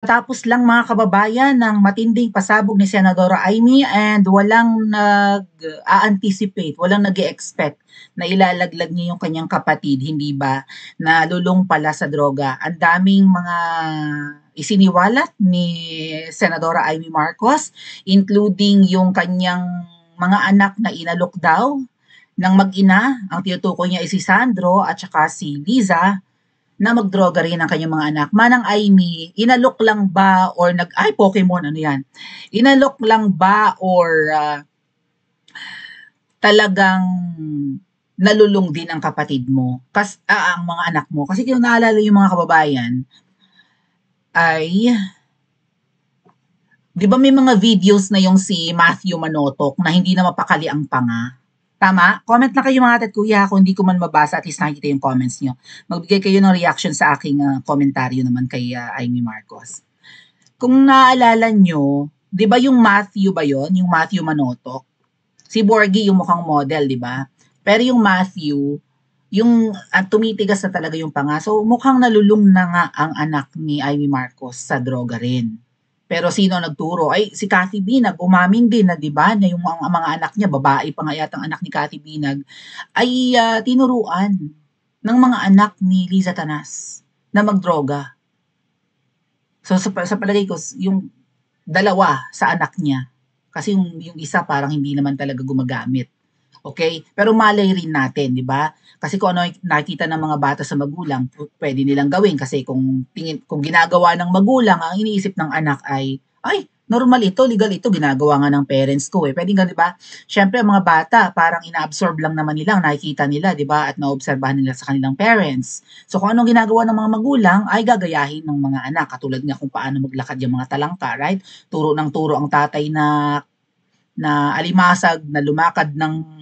Tapos lang mga kababayan ng matinding pasabog ni Senadora Amy and walang nag-a-anticipate, walang nag-e-expect na ilalaglag niya yung kanyang kapatid, hindi ba, na lulong pala sa droga. Ang daming mga isiniwalat ni Senadora Amy Marcos, including yung kanyang mga anak na inalok daw ng mag-ina. Ang tinutukoy niya ay si Sandro at saka si Liza na magdroga rin ang kanyang mga anak. Manang Aimee, inalok lang ba or ay Pokemon, ano yan? Inalok lang ba or talagang nalulung din ang kapatid mo? Ang mga anak mo. Kasi kung naalala yung mga kababayan, ay, di ba may mga videos na yung si Matthew Manotok na hindi na mapakali ang panga? Tama? Comment na kayo mga ate at kuya kung hindi ko man mabasa, at least nakikita yung comments nyo. Magbigay kayo ng reaction sa aking komentaryo naman kay Amy Marcos. Kung naaalala nyo, di ba yung Matthew ba yon, yung Matthew Manotok? Si Borgie yung mukhang model, di ba? Pero yung Matthew, yung tumitigas na talaga yung panga. So mukhang nalulung na nga ang anak ni Amy Marcos sa droga rin. Pero sino nagturo? Ay, si Cathy Binag, umamin din na, di ba, na yung mga anak niya, babae pa nga yatang anak ni Cathy Binag, ay tinuruan ng mga anak ni Liza Tanas na magdroga. So sa palagay ko, yung dalawa sa anak niya, kasi yung isa parang hindi naman talaga gumagamit. Okay? Pero malay rin natin, di ba? Kasi kung ano nakikita ng mga bata sa magulang, pwede nilang gawin kasi kung ginagawa ng magulang, ang iniisip ng anak ay normal ito, legal ito, ginagawa nga ng parents ko eh. Pwede nga, di ba? Syempre, ang mga bata, parang ina-absorb lang naman nila, nakikita nila, di ba? At naobserbahan nila sa kanilang parents. So, kung anong ginagawa ng mga magulang, ay gagayahin ng mga anak. Katulad nga kung paano maglakad yung mga talangka, right? Turo ng turo ang tatay na alimasag, na lumakad ng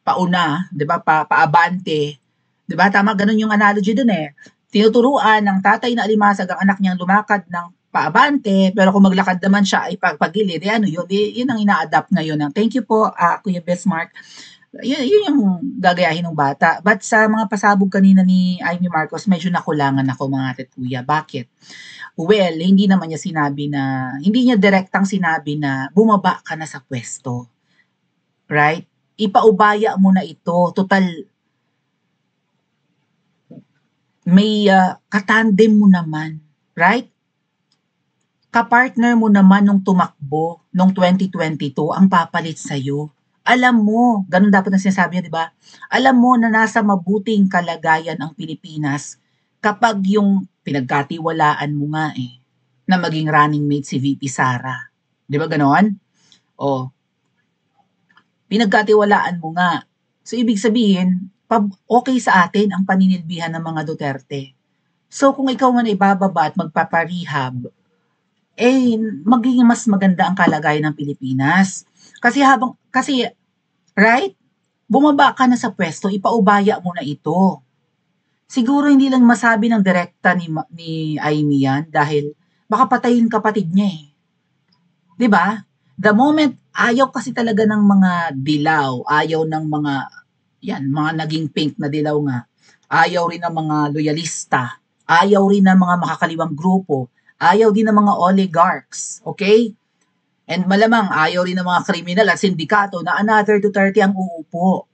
pauna, 'di ba? Paabante. 'Di ba? Tama ganun yung analogy dun eh. Tinuturuan ng tatay na alimasag ang anak niyang lumakad ng paabante, pero kung maglakad naman siya ay pagpagilid, ano yun, yun ang ina-adapt ngayon. Thank you po, Kuya Bismarck. Yun yung gagayahin ng bata. But sa mga pasabog kanina ni Amy Marcos, medyo nakulangan ako mga ate kuya. Bakit? Well, hindi naman niya sinabi na, hindi niya direktang sinabi na bumaba ka na sa pwesto. Right? Ipaubaya mo na ito. Total, may katandem mo naman. Right? Kapartner mo naman nung tumakbo nung 2022 ang papalit sa'yo. Alam mo, ganun dapat ang sinasabi niya, di ba? Alam mo na nasa mabuting kalagayan ang Pilipinas kapag yung pinagkatiwalaan mo nga na maging running mate si VP Sara. Di ba ganon? O, pinagkatiwalaan mo nga. So, ibig sabihin, okay sa atin ang paninilbihan ng mga Duterte. So, kung ikaw man ibababa at magpaparehab, magiging mas maganda ang kalagayan ng Pilipinas. Kasi, right? Bumaba ka na sa pwesto, ipaubaya mo na ito. Siguro hindi lang masabi ng direkta ni Amy yan dahil baka patayin kapatid niya eh. 'Di ba? The moment ayaw kasi talaga ng mga dilaw, ayaw ng mga naging pink na dilaw nga. Ayaw rin ng mga loyalista, ayaw rin ng mga makakaliwang grupo, ayaw din ng mga oligarchs, okay? And malamang ayaw rin ng mga kriminal at sindikato na another Duterte ang uupo.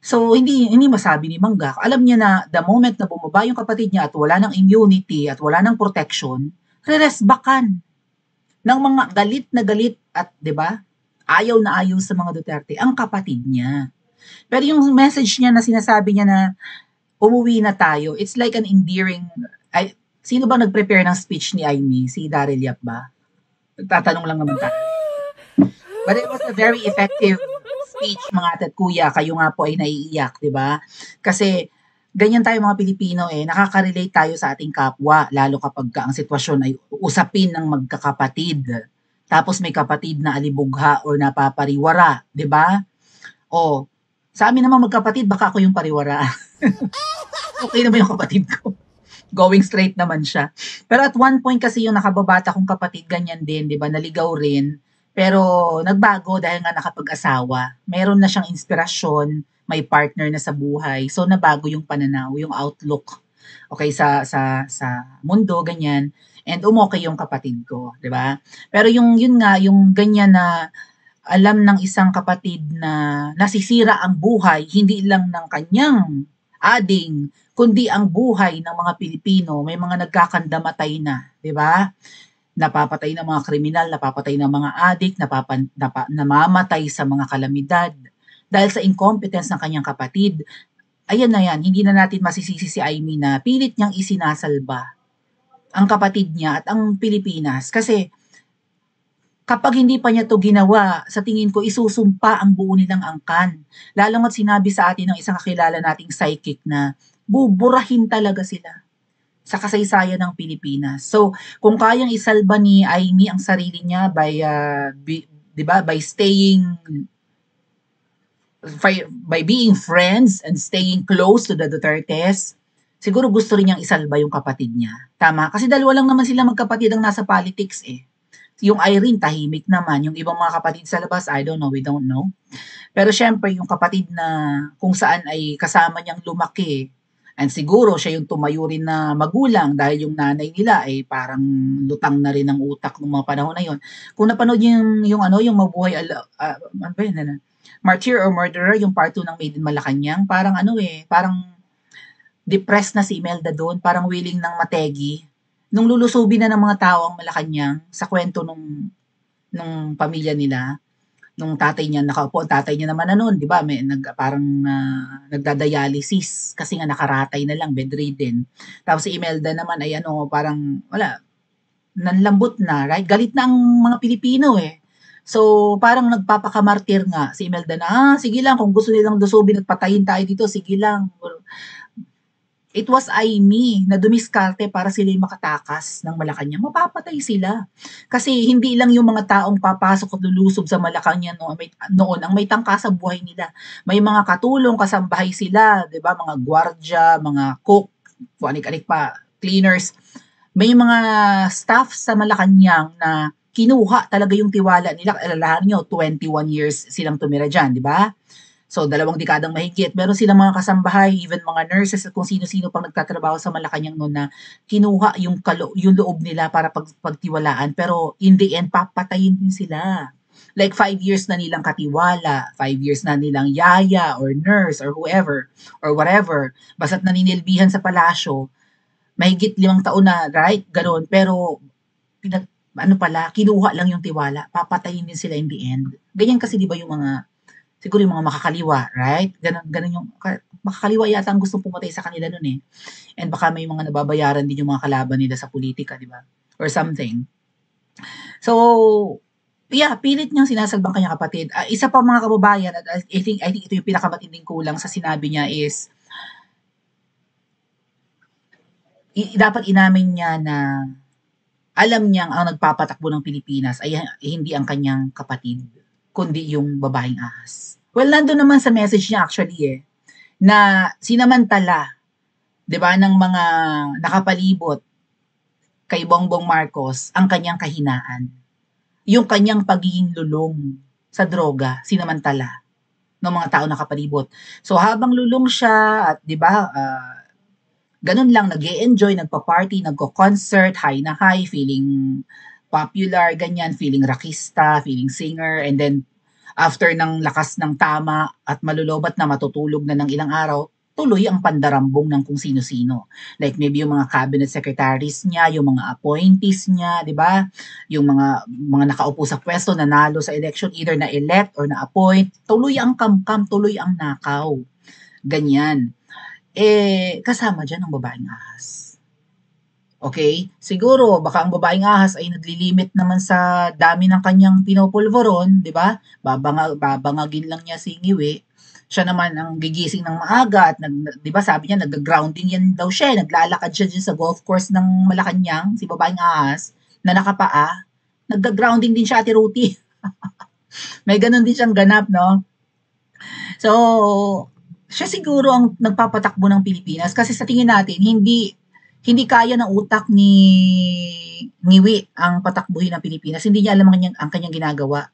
So, hindi masabi ni Mangga. Alam niya na the moment na bumaba yung kapatid niya at wala ng immunity at wala ng protection, reresbakan ng mga galit at 'di ba? Ayaw na ayaw sa mga Duterte ang kapatid niya. Pero yung message niya na sinasabi niya na umuwi na tayo, it's like an endearing sino ba nag-prepare ng speech ni Amy? Si Daryl Yap ba? Tatanong lang naman tayo. But it was a very effective speech mga ate at kuya. Kayo nga po ay naiiyak, 'di ba? Kasi ganyan tayo mga Pilipino nakaka-relate tayo sa ating kapwa, lalo kapag ang sitwasyon ay usapin ng magkakapatid. Tapos may kapatid na alibugha or napapariwara, 'di ba? O, sa amin naman magkapatid, baka ako yung pariwara. Okay naman yung kapatid ko. Going straight naman siya. Pero at one point kasi yung nakababata kong kapatid, ganyan din, 'di ba? Naligaw rin. Pero nagbago dahil nga nakapag-asawa. Meron na siyang inspirasyon, may partner na sa buhay. So nabago yung pananaw, yung outlook okay sa mundo, ganyan. And umokey yung kapatid ko, 'di ba? Pero yun nga, yung ganyan na alam ng isang kapatid na nasisira ang buhay hindi lang ng kanyang ading, kundi ang buhay ng mga Pilipino, may mga nagkakandamatay na, 'di ba? Napapatay ng mga kriminal, napapatay ng mga adik, namamatay sa mga kalamidad dahil sa incompetence ng kanyang kapatid. Ayan na yan, hindi na natin masisisi si Aimee na pilit niyang isinasalba ang kapatid niya at ang Pilipinas kasi kapag hindi pa niya 'to ginawa, sa tingin ko isusumpa ang buo nilang angkan. Lalo nga't sinabi sa atin ng isang kakilala nating psychic na buburahin talaga sila sa kasaysayan ng Pilipinas. So, kung kayang isalba ni Aimee ang sarili niya by, 'di ba, by being friends and staying close to the Dutertes, siguro gusto rin niyang isalba yung kapatid niya. Tama? Kasi dalawa lang naman sila magkapatid ang nasa politics eh. Yung Irene, tahimik naman. Yung ibang mga kapatid sa labas, I don't know, we don't know. Pero syempre, yung kapatid na kung saan ay kasama niyang lumaki, and siguro siya yung tumayo rin na magulang dahil yung nanay nila ay parang lutang na rin ang utak ng mga panahon na yon. Kung napanood niyo yung Mabuhay, ano ba yun, Martyr or Murderer, yung part 2 ng Made in Malacanang, parang parang depressed na si Imelda doon, parang willing ng mategi. Nung lulusubin na ng mga tao ang Malacanang sa kwento nung pamilya nila, nung tatay niya nakaupo, tatay niya naman na noon, 'di ba? Parang nagdadialysis kasi nga nakaratay na lang, bedridden. Tapos si Imelda naman ay parang wala, nanlambot na, right? Galit na ang mga Pilipino eh. So, parang nagpapakamartir nga si Imelda na, sige lang, kung gusto nilang lusubin at patayin tayo dito, sige lang. It was Aimee na dumiskarte para sila yung makatakas ng Malacanang. Mapapatay sila. Kasi hindi lang yung mga taong papasok at lulusob sa Malacanang noon ang may tangka sa buhay nila. May mga katulong, kasambahay sila, 'di ba? Mga gwardya, mga cook, anik-anik pa, cleaners. May mga staff sa Malacanang na kinuha talaga yung tiwala nila. Alalahan nyo, 21 years silang tumira dyan, di ba? So, 2 dekadang mahigit. Meron silang mga kasambahay, even mga nurses at kung sino-sino pang nagtatrabaho sa Malacanang noon na kinuha yung loob nila para pagtiwalaan. Pero in the end, papatayin din sila. Like 5 years na nilang katiwala, 5 years na nilang yaya or nurse or whoever or whatever. Basta't naninilbihan sa palasyo, mahigit 5 taon na, right? Ganon. Pero, kinuha lang yung tiwala. Papatayin din sila in the end. Ganyan kasi di ba yung mga siguro yung mga makakaliwa, right? Ganun yung, makakaliwa yata ang gustong pumatay sa kanila nun eh. And baka may mga nababayaran din yung mga kalaban nila sa politika, di ba? Or something. So, yeah, pilit niyang sinasalbang kanyang kapatid. Isa pa mga kababayan, at I think ito yung pinakamatinding kulang sa sinabi niya is, dapat inamin niya na alam niyang ang nagpapatakbo ng Pilipinas ay hindi ang kanyang kapatid, kundi yung babaeng ahas. Well, nandun naman sa message niya actually na sinamantala, 'di ba, ng mga nakapalibot kay Bongbong Marcos ang kanyang kahinaan. Yung kanyang pagiging lulong sa droga, sinamantala ng mga tao nakapalibot. So habang lulong siya at 'di ba, ganun lang, nag-e-enjoy, nagpa-party, nagko-concert, high na high, feeling popular, ganyan, feeling rockista, feeling singer, and then after ng lakas ng tama at malulobat na matutulog na ng ilang araw, tuloy ang pandarambong ng kung sino-sino. Like maybe yung mga cabinet secretaries niya, yung mga appointees niya, di ba? Yung mga nakaupo sa pwesto, nanalo sa election, either na-elect or na-appoint, tuloy ang kamkam, tuloy ang nakaw. Ganyan. Kasama dyan ang babaeng ahas. Okay? Siguro, baka ang babaeng ahas ay naglilimit naman sa dami ng kanyang pinopulveron, di ba? Babangagin lang niya si Ngiwi. Siya naman ang gigising ng maaga at di ba sabi niya, nag-grounding yan daw siya. Naglalakad siya dyan sa golf course ng Malacanang, si babaeng ahas, na nakapaa. Nag-grounding din siya, Ate Ruti. May ganun din siyang ganap, no? So, siya siguro ang nagpapatakbo ng Pilipinas kasi sa tingin natin, hindi kaya ng utak ni Ngiwi ang patakbuhin ng Pilipinas. Hindi niya alam ang kanyang ginagawa.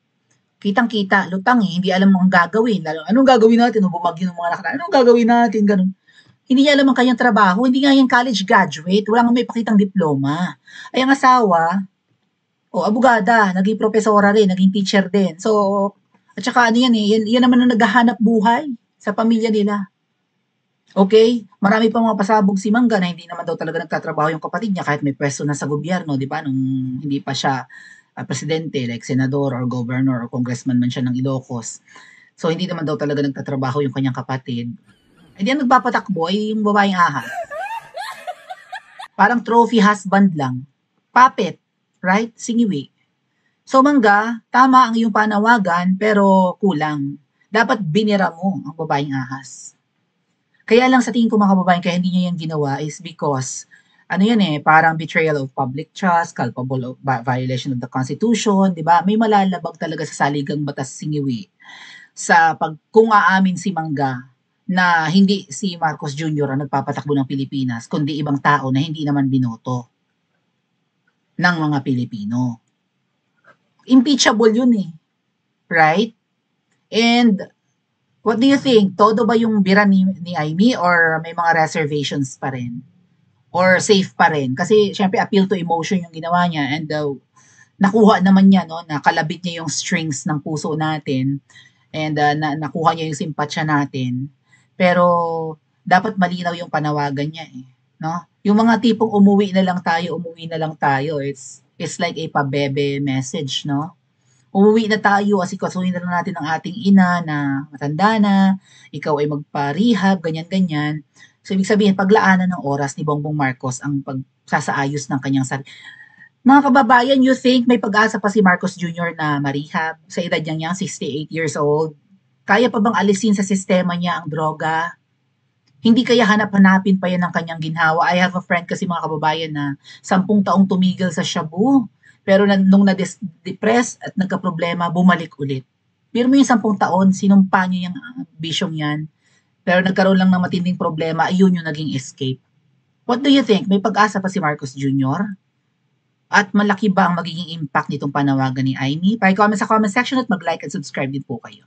Kitang-kita, lutang hindi alam ang gagawin. Lalo, anong gagawin natin? Bumagyo ng mga nakaraan. Anong gagawin natin? Ganun. Hindi niya alam ang kanyang trabaho, hindi nga yan college graduate, wala nga may pakitang diploma. Ay ang asawa, abogada, naging propesora rin, naging teacher din. So, at saka ano yan eh, yan naman ang naghahanap buhay sa pamilya nila. Okay? Marami pa mga pasabog si Mangga na hindi naman daw talaga nagtatrabaho yung kapatid niya kahit may pwesto na sa gobyerno, di ba? Nung hindi pa siya presidente, like senador or governor or congressman man siya ng Ilocos. So, hindi naman daw talaga nagtatrabaho yung kanyang kapatid. Hindi ang nagpapatakbo ay yung babaeng ahas. Parang trophy husband lang. Puppet, right? Singiwi. So, Mangga, tama ang iyong panawagan pero kulang. Dapat binira mo ang babaeng ahas. Kaya lang sa tingin ko mga kababayan, kaya hindi niya yan ginawa is because, ano yan eh, parang betrayal of public trust, culpable of violation of the Constitution, di ba? May malalabag talaga sa saligang batas singiwi sa kung aamin si Mangga na hindi si Marcos Jr. ang nagpapatakbo ng Pilipinas, kundi ibang tao na hindi naman binoto ng mga Pilipino. Impeachable yun eh. Right? And what do you think? Todo ba yung bira ni Amy or may mga reservations pa rin? Or safe pa rin? Kasi syempre appeal to emotion yung ginawa niya and nakuha naman niya no, nakalabit niya yung strings ng puso natin and nakuha niya yung simpatsya natin. Pero dapat malinaw yung panawagan niya eh, no? Yung mga tipong umuwi na lang tayo, it's like a pabebe message, no? Umuwi na tayo, asikasuhin na lang natin ang ating ina na matanda na, ikaw ay magpa-rehab, ganyan-ganyan. So, ibig sabihin, paglaanan ng oras ni Bongbong Marcos ang pagsasaayos ng kanyang sarili. Mga kababayan, you think may pag-asa pa si Marcos Jr. na marehab? Sa edad niya 68 years old. Kaya pa bang alisin sa sistema niya ang droga? Hindi kaya hanap-hanapin pa yan ng kanyang ginhawa. I have a friend kasi mga kababayan na 10 taong tumigil sa shabu. Pero nung na-depress at nagka-problema, bumalik ulit. Pero mo yung 10 taon, sinumpa niya yung bisyong yan. Pero nagkaroon lang ng matinding problema, ayun yung naging escape. What do you think? May pag-asa pa si Marcos Jr.? At malaki ba ang magiging impact nitong panawagan ni Amy? Pa-comment sa comment section at mag-like and subscribe din po kayo.